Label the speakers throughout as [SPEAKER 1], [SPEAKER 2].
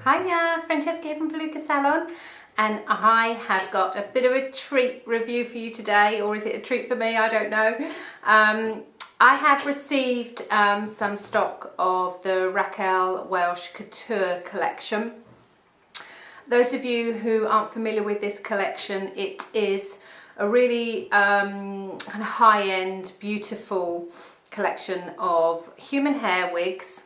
[SPEAKER 1] Hiya, Francesca here from Pinacle Salon, and I have got a bit of a treat review for you today, or is it a treat for me? I don't know. I have received some stock of the Raquel Welch Couture collection. Those of you who aren't familiar with this collection, it is a really kind of high-end, beautiful collection of human hair wigs.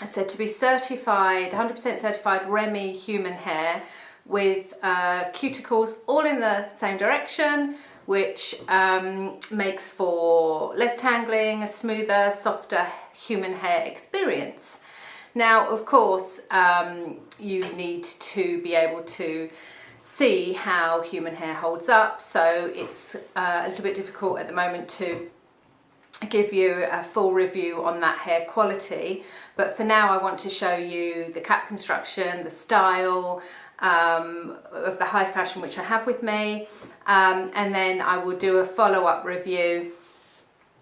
[SPEAKER 1] It's said to be certified, 100% certified Remy human hair with cuticles all in the same direction, which makes for less tangling, a smoother, softer human hair experience. Now, of course, you need to be able to see how human hair holds up, so it's a little bit difficult at the moment to give you a full review on that hair quality, but for now I want to show you the cap construction, the style of the high fashion which I have with me, and then I will do a follow-up review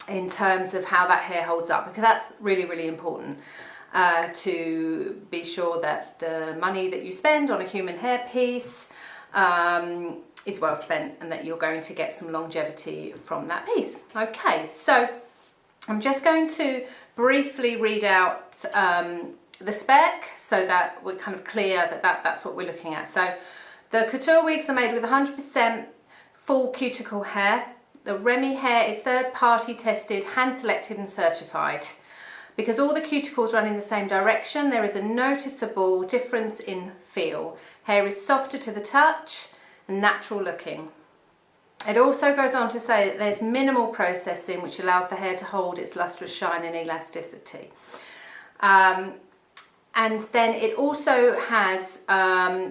[SPEAKER 1] in terms of how that hair holds up, because that's really important to be sure that the money that you spend on a human hair piece is well spent and that you're going to get some longevity from that piece. Okay, so I'm just going to briefly read out the spec so that we're kind of clear that that's what we're looking at. So the couture wigs are made with 100% full cuticle hair. The Remy hair is third-party tested, hand-selected and certified. Because all the cuticles run in the same direction, there is a noticeable difference in feel. Hair is softer to the touch and natural looking. It also goes on to say that there's minimal processing, which allows the hair to hold its lustrous shine and elasticity. And then it also has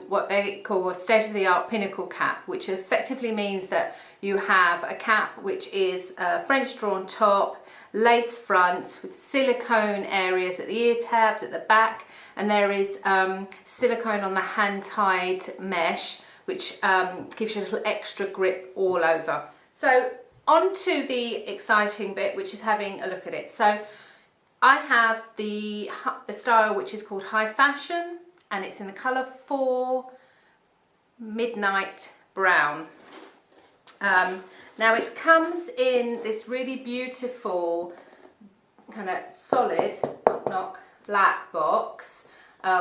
[SPEAKER 1] what they call a state-of-the-art Pinacle Cap, which effectively means that you have a cap which is a French drawn top, lace front with silicone areas at the ear tabs, at the back, and there is silicone on the hand-tied mesh, which gives you a little extra grip all over. So on to the exciting bit, which is having a look at it. So I have the style which is called High Fashion, and it's in the colour 4 Midnight Brown. Now it comes in this really beautiful kind of solid, knock, black box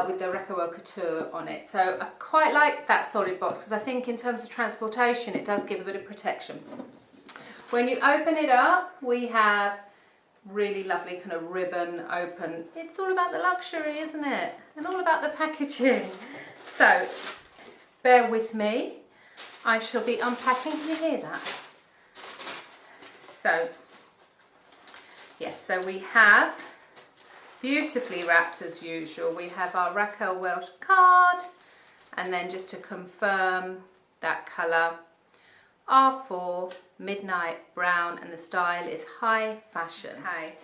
[SPEAKER 1] with the Raquel Welch Couture on it. So I quite like that solid box because I think in terms of transportation it does give a bit of protection. When you open it up, we have really lovely kind of ribbon open. It's all about the luxury, isn't it? And all about the packaging. So bear with me. I shall be unpacking. Can you hear that? So yes, so we have beautifully wrapped as usual. We have our Raquel Welch card, and then just to confirm that colour, R4 Midnight Brown, and the style is High Fashion. Okay.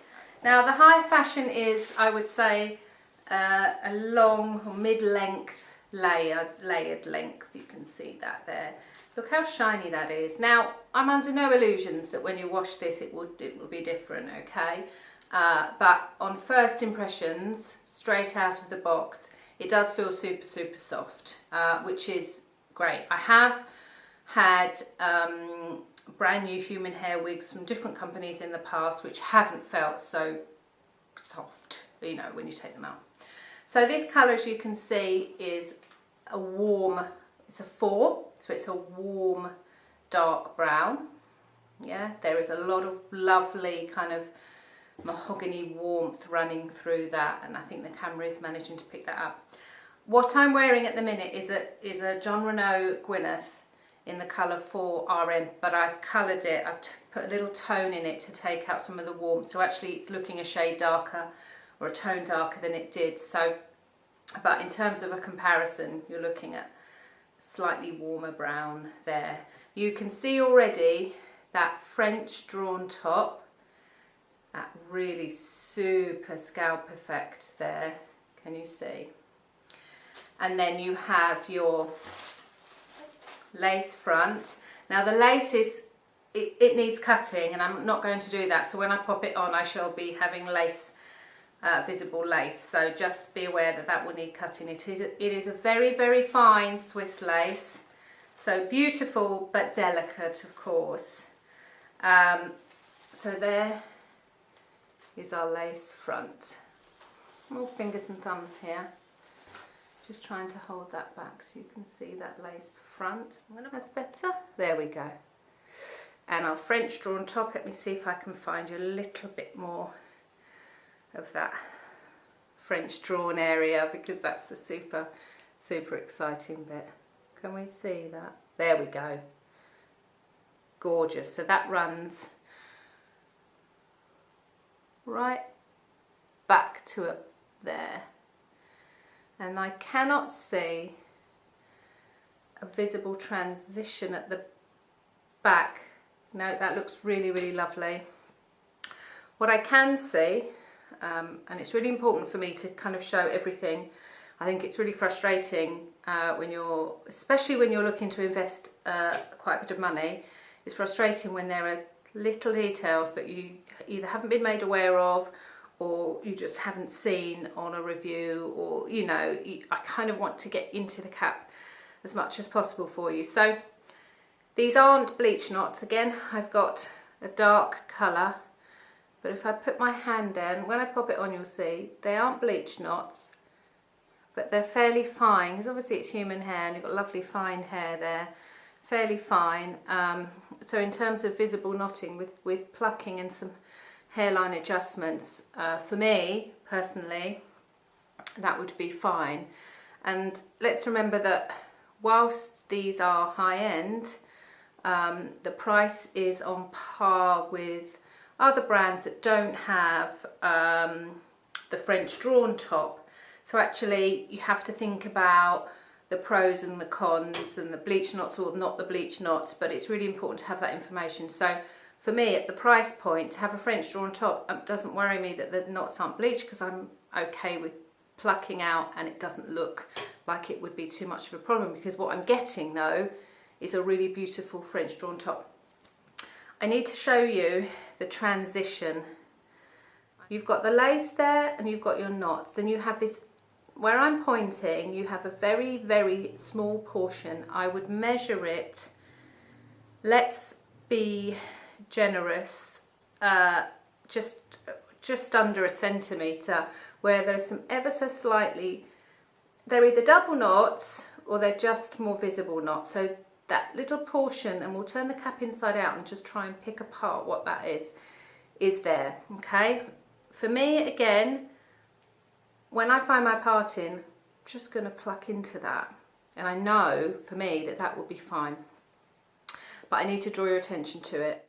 [SPEAKER 1] Now the High Fashion is, I would say, a long or mid-length layered length. You can see that there. Look how shiny that is. Now I'm under no illusions that when you wash this it will be different, okay? But on first impressions, straight out of the box, it does feel super soft, which is great. I have had brand new human hair wigs from different companies in the past which haven't felt so soft, you know, when you take them out. So this colour, as you can see, is a warm, it's a 4, so it's a warm dark brown. Yeah, there is a lot of lovely kind of mahogany warmth running through that, and I think the camera is managing to pick that up. What I'm wearing at the minute is a John Renault Gwyneth in the colour 4 RM, but I've coloured it, I've put a little tone in it to take out some of the warmth, so actually it's looking a shade darker or a tone darker than it did. So, but in terms of a comparison, you're looking at slightly warmer brown there. You can see already that French drawn top, that really super scalp effect there, can you see? And then you have your lace front. Now the lace is, it needs cutting, and I'm not going to do that, so when I pop it on I shall be having lace visible lace, so just be aware that that will need cutting. It is a very, very fine Swiss lace, so beautiful but delicate, of course. So there is our lace front. More fingers and thumbs here. Just trying to hold that back so you can see that lace front. That's better. There we go. And our French drawn top, let me see if I can find you a little bit more of that French drawn area, because that's the super, super exciting bit. Can we see that? There we go. Gorgeous. So that runs right back to up there. And I cannot see a visible transition at the back. No, that looks really, really lovely. What I can see, and it's really important for me to kind of show everything. I think it's really frustrating especially when you're looking to invest quite a bit of money. It's frustrating when there are little details that you either haven't been made aware of, or you just haven't seen on a review, or I kind of want to get into the cap as much as possible for you. So these aren't bleach knots. Again, I've got a dark colour, but if I put my hand down, when I pop it on, you'll see they aren't bleach knots, but they're fairly fine, because obviously it's human hair and you've got lovely fine hair there, fairly fine. So in terms of visible knotting with plucking and some hairline adjustments, for me personally, that would be fine. And let's remember that whilst these are high-end, the price is on par with other brands that don't have the French drawn top. So actually you have to think about the pros and the cons and the bleach knots or not the bleach knots, but it's really important to have that information. So for me, at the price point, to have a French drawn top doesn't worry me that the knots aren't bleached, because I'm okay with plucking out and it doesn't look like it would be too much of a problem, because what I'm getting though is a really beautiful French drawn top. I need to show you the transition. You've got the lace there and you've got your knots. Then you have this, where I'm pointing, you have a very, very small portion. I would measure it, let's be generous, just under a centimetre, where there are some ever so slightly, they're either double knots or they're just more visible knots. So that little portion, and we'll turn the cap inside out and just try and pick apart what that is there, okay? For me, again, when I find my parting, I'm just going to pluck into that, and I know for me that that will be fine, but I need to draw your attention to it.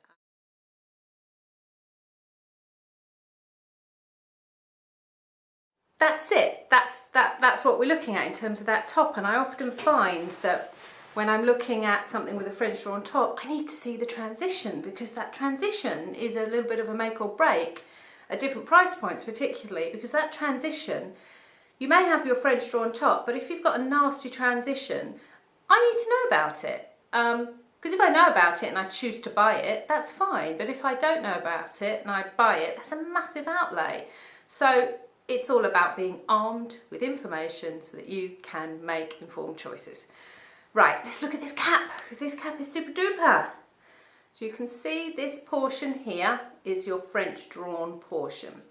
[SPEAKER 1] That's it. That's what we're looking at in terms of that top. And I often find that when I'm looking at something with a French drawn top, I need to see the transition, because that transition is a little bit of a make or break at different price points, particularly because that transition, you may have your French drawn top, but if you've got a nasty transition, I need to know about it. Because if I know about it and I choose to buy it, that's fine. But if I don't know about it and I buy it, that's a massive outlay. So it's all about being armed with information so that you can make informed choices. Right, let's look at this cap, because this cap is super duper. So you can see this portion here is your French drawn portion.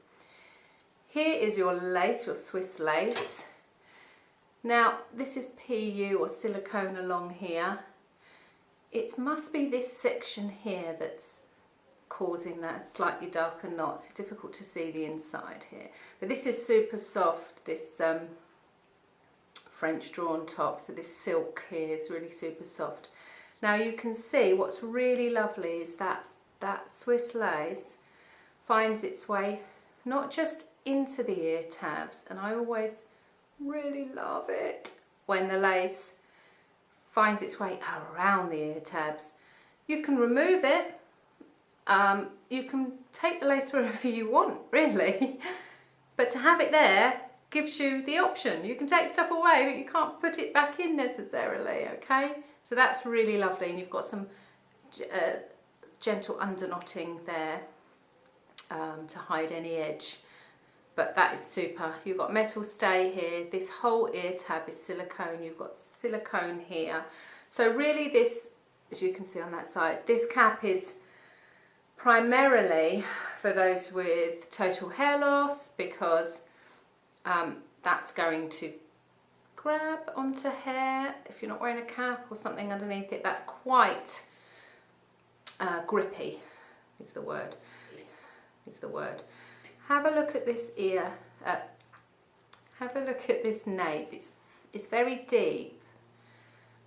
[SPEAKER 1] Here is your lace, your Swiss lace. Now this is PU or silicone along here. It must be this section here that's causing that slightly darker knot. It's difficult to see the inside here, but this is super soft, this French drawn top. So this silk here is really super soft. Now you can see what's really lovely is that Swiss lace finds its way not just into the ear tabs, and I always really love it when the lace finds its way around the ear tabs. You can remove it, you can take the lace wherever you want, really, but to have it there gives you the option. You can take stuff away, but you can't put it back in necessarily, okay? So that's really lovely, and you've got some gentle under knotting there to hide any edge. but that is super. You've got metal stay here. This whole ear tab is silicone. You've got silicone here. So really this, as you can see on that side, this cap is primarily for those with total hair loss, because that's going to grab onto hair if you're not wearing a cap or something underneath it. That's quite grippy is the word. Have a look at this ear. Have a look at this nape. It's very deep,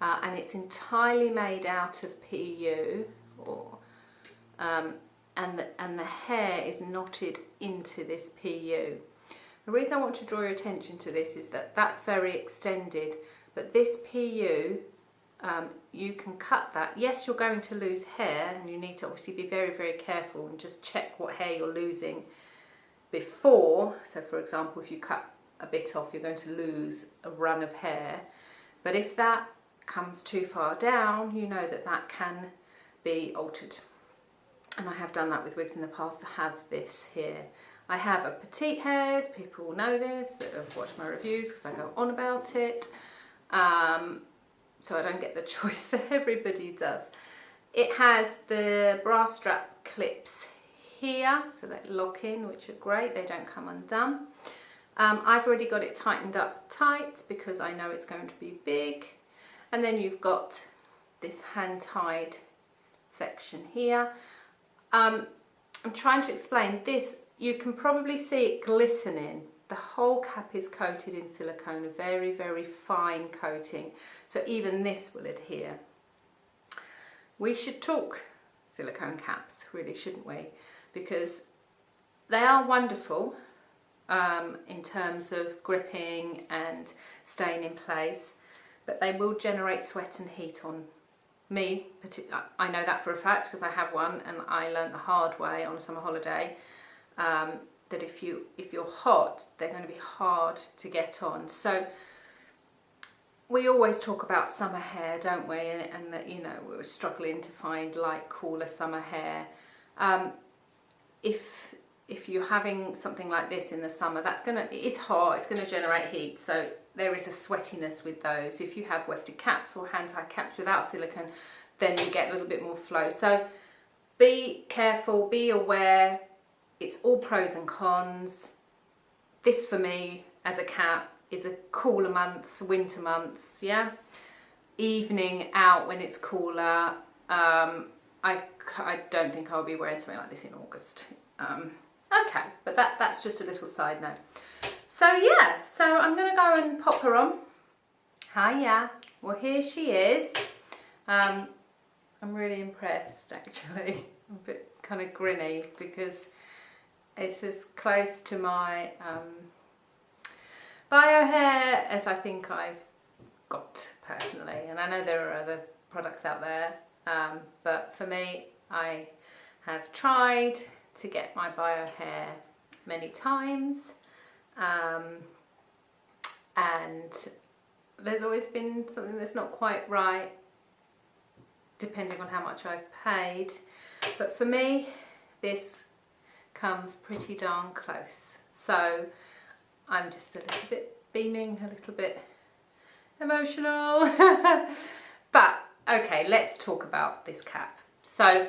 [SPEAKER 1] and it's entirely made out of PU, or and the hair is knotted into this PU. The reason I want to draw your attention to this is that that's very extended, but this PU, you can cut that. Yes, you're going to lose hair, and you need to obviously be very, very careful and just check what hair you're losing before. So for example, if you cut a bit off, you're going to lose a run of hair. But if that comes too far down, you know that that can be altered. And I have done that with wigs in the past. I have this here. I have a petite head. People will know this that have watched my reviews because I go on about it. So I don't get the choice that everybody does. It has the bra strap clips here, so they lock in, which are great. They don't come undone. I've already got it tightened up tight because I know it's going to be big. And then you've got this hand-tied section here. I'm trying to explain this. You can probably see it glistening. The whole cap is coated in silicone, a very, very fine coating. So even this will adhere. We should talk silicone caps, really, shouldn't we? Because they are wonderful in terms of gripping and staying in place, but they will generate sweat and heat on me. I know that for a fact because I have one, and I learned the hard way on a summer holiday that if you're hot, they're going to be hard to get on. So we always talk about summer hair, don't we? And that, you know, we're struggling to find light, cooler summer hair. If you're having something like this in the summer, it's hot, it's gonna generate heat, so there is a sweatiness with those. If you have wefted caps or hand-tied caps without silicone, then you get a little bit more flow. So be careful, be aware. It's all pros and cons. This for me as a cap is a cooler months, winter months, yeah. Evening out when it's cooler. I don't think I'll be wearing something like this in August. Okay, but that's just a little side note. So yeah, so I'm gonna go and pop her on. Hiya. Well, here she is. I'm really impressed, actually. I'm a bit kind of grinny because it's as close to my bio hair as I think I've got personally. And I know there are other products out there, but for me, I have tried to get my bio hair many times, and there's always been something that's not quite right depending on how much I've paid. But for me, this comes pretty darn close. So I'm just a little bit beaming, a little bit emotional. But okay, let's talk about this cap. So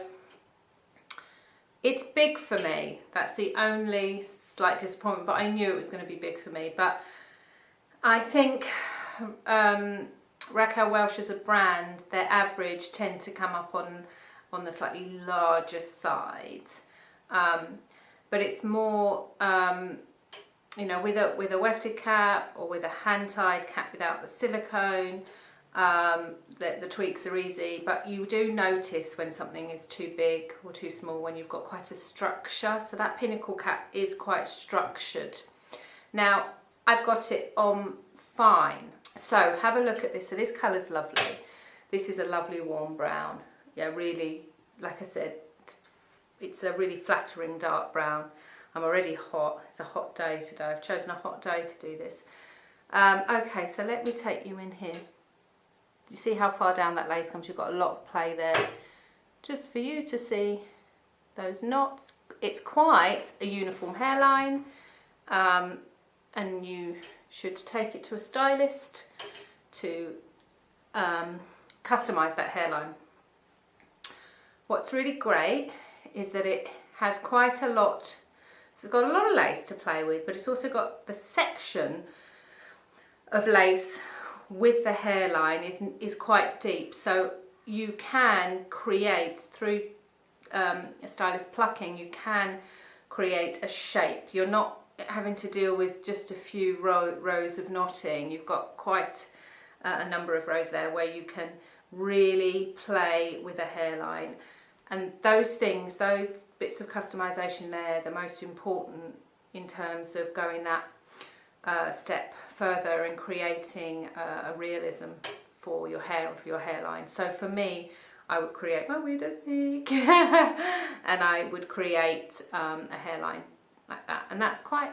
[SPEAKER 1] it's big for me. That's the only slight disappointment, but I knew it was going to be big for me. But I think Raquel Welch as a brand, their average tend to come up on the slightly larger side. But it's more, you know, with a wefted cap or with a hand-tied cap without the silicone, the tweaks are easy, but you do notice when something is too big or too small when you've got quite a structure. So that Pinacle Cap is quite structured. Now I've got it on fine. So have a look at this. So this colour's lovely. This is a lovely warm brown. Yeah, really, like I said, it's a really flattering dark brown. I'm already hot. It's a hot day today. I've chosen a hot day to do this. Okay, so let me take you in here. You see how far down that lace comes? You've got a lot of play there. Just for you to see those knots. It's quite a uniform hairline. and you should take it to a stylist to customize that hairline. What's really great is that it has quite a lot, so it's got a lot of lace to play with, but it's also got the section of lace with the hairline is quite deep, so you can create through a stylist plucking, you can create a shape. You're not having to deal with just a few rows of knotting. You've got quite a number of rows there where you can really play with a hairline, and those things, those bits of customization there, the most important in terms of going that step further and creating a realism for your hair and for your hairline. So for me, I would create my widow's peak and I would create a hairline like that, and that's quite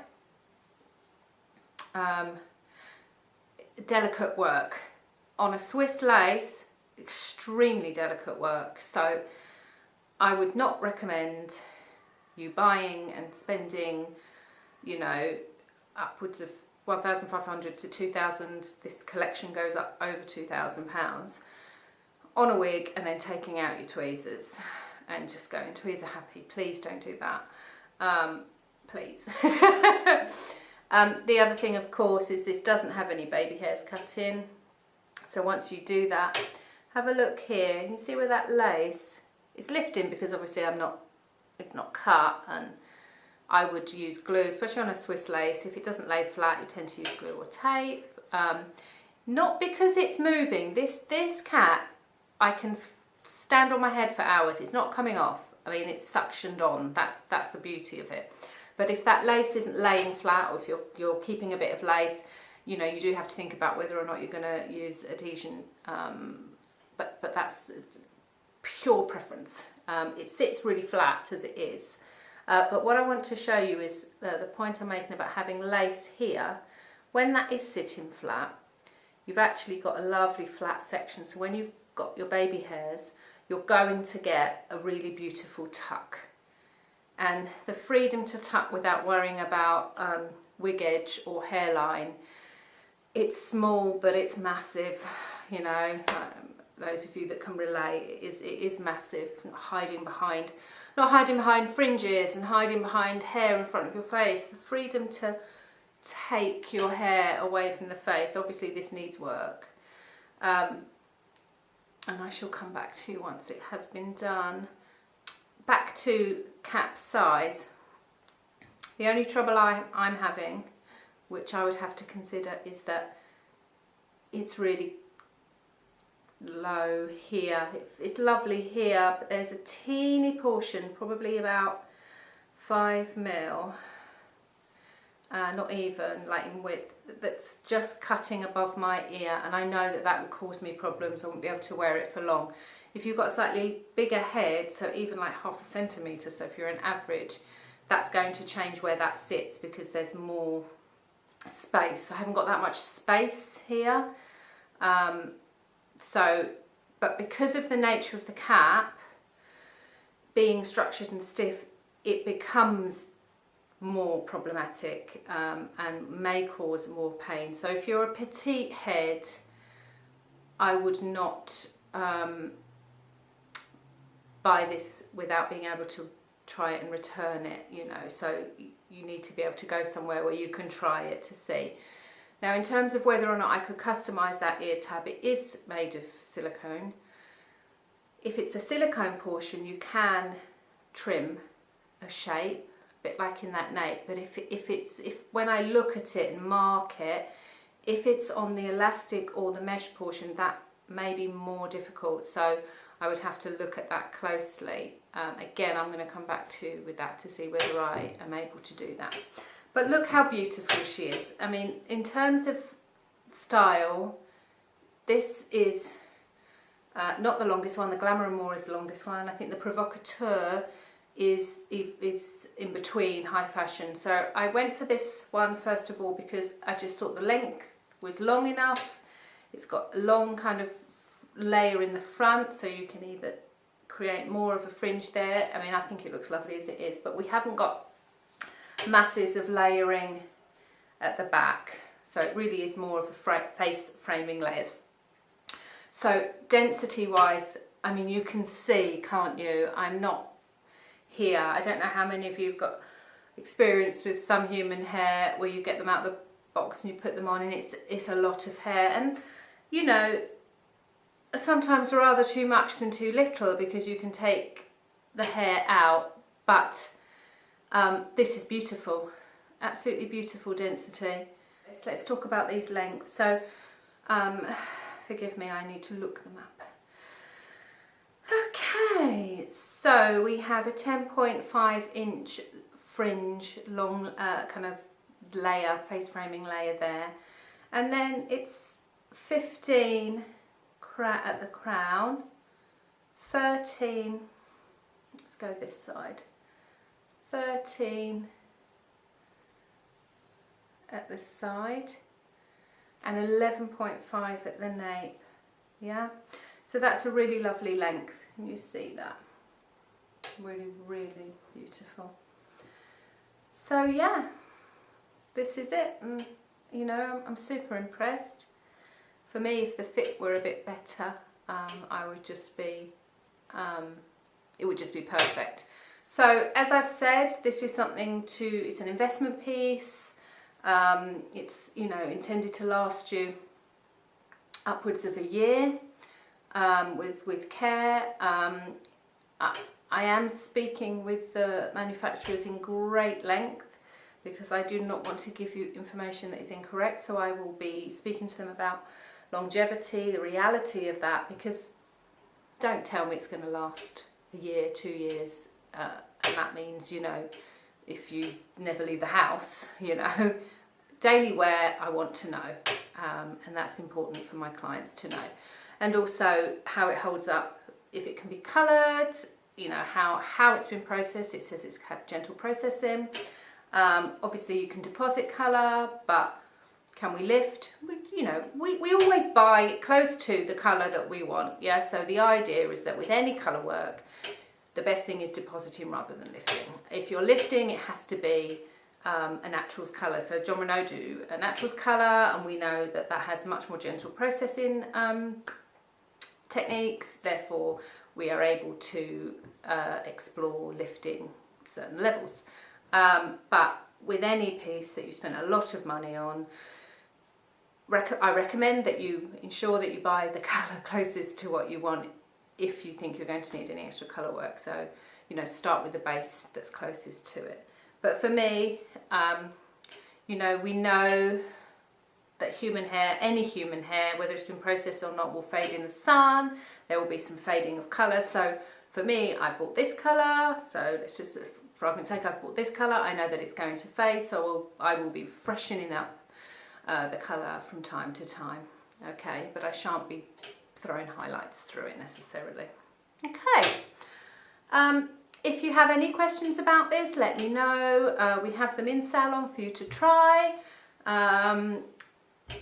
[SPEAKER 1] delicate work on a Swiss lace, extremely delicate work. So I would not recommend you buying and spending, you know, upwards of 1,500 to 2,000, this collection goes up over £2,000 on a wig, and then taking out your tweezers and just going tweezer happy. Please don't do that, please. The other thing, of course, is this doesn't have any baby hairs cut in, so once you do that, have a look here. You see where that lace is lifting, because obviously it's not cut, and I would use glue, especially on a Swiss lace. If it doesn't lay flat, you tend to use glue or tape. Not because it's moving. This cap, I can stand on my head for hours. It's not coming off. I mean, it's suctioned on. That's the beauty of it. But if that lace isn't laying flat, or if you're keeping a bit of lace, you know, you do have to think about whether or not you're going to use adhesion. But that's pure preference. It sits really flat as it is. But what I want to show you is the point I'm making about having lace here. When that is sitting flat, you've actually got a lovely flat section. So when you've got your baby hairs, you're going to get a really beautiful tuck. And the freedom to tuck without worrying about wig edge or hairline, it's small but it's massive, you know. Those of you that can relate, it is massive. Not hiding behind fringes and hiding behind hair in front of your face. The freedom to take your hair away from the face. Obviously this needs work, and I shall come back to you once it has been done. Back to cap size. The only trouble I'm having, which I would have to consider, is that it's really low here. It's lovely here, but there's a teeny portion, probably about 5mm, not even, like in width, that's just cutting above my ear, and I know that would cause me problems. I won't be able to wear it for long. If you've got a slightly bigger head, so even like 0.5 centimetre, so if you're an average, that's going to change where that sits because there's more space. I haven't got that much space here. But because of the nature of the cap being structured and stiff, it becomes more problematic and may cause more pain. So if you're a petite head, I would not buy this without being able to try it and return it, you know. So you need to be able to go somewhere where you can try it to see. Now, in terms of whether or not I could customise that ear tab, it is made of silicone. If it's the silicone portion, you can trim a shape, a bit like in that nape. But if when I look at it and mark it, if it's on the elastic or the mesh portion, that may be more difficult. So I would have to look at that closely. Again, I'm going to come back with that to see whether I am able to do that. But look how beautiful she is. I mean, in terms of style, this is not the longest one. The Glamour and More is the longest one. I think the Provocateur is in between high fashion. So I went for this one first of all because I just thought the length was long enough. It's got a long kind of layer in the front, so you can either create more of a fringe there. I mean, I think it looks lovely as it is, but we haven't got masses of layering at the back. So it really is more of a face framing layers. So density wise, I mean, you can see, can't you? I'm not here. I don't know how many of you have got experience with some human hair where you get them out of the box and you put them on, and it's a lot of hair, and you know, sometimes rather too much than too little, because you can take the hair out. But this is beautiful, absolutely beautiful density. Let's talk about these lengths. So forgive me, I need to look them up. Okay, so we have a 10.5 inch fringe long kind of layer, face framing layer there, and then it's 15 at the crown, 13, let's go this side, 13 at the side, and 11.5 at the nape. Yeah, so that's a really lovely length. Can you see that? Really, really beautiful. So yeah, this is it, and you know, I'm super impressed. For me, if the fit were a bit better, I would just be, it would just be perfect. So as I've said, this is something it's an investment piece. It's, you know, intended to last you upwards of a year, with care. I am speaking with the manufacturers in great length, because I do not want to give you information that is incorrect. So I will be speaking to them about longevity, the reality of that, because don't tell me it's going to last a year, 2 years, and that means, you know, if you never leave the house, you know, daily wear, I want to know, and that's important for my clients to know. And also how it holds up, if it can be coloured, you know, how it's been processed. It says it's had gentle processing. Obviously you can deposit colour, but can we lift? You know, we always buy close to the colour that we want, yeah? So the idea is that with any colour work, the best thing is depositing rather than lifting. If you're lifting, it has to be a naturals colour. So John Renaud do a naturals colour, and we know that that has much more gentle processing techniques. Therefore, we are able to explore lifting certain levels. But with any piece that you spend a lot of money on, I recommend that you ensure that you buy the colour closest to what you want if you think you're going to need any extra colour work. So, you know, start with the base that's closest to it. But for me, you know, we know that human hair, any human hair, whether it's been processed or not, will fade in the sun. There will be some fading of colour. So for me, I bought this colour. So let's just, for argument's sake, I've bought this colour. I know that it's going to fade, so I will be freshening up the colour from time to time. Okay, but I shan't be throwing highlights through it necessarily. Okay. If you have any questions about this, let me know. We have them in salon for you to try.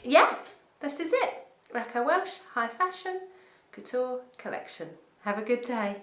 [SPEAKER 1] Yeah, this is it. Raquel Welch High Fashion Couture Collection. Have a good day.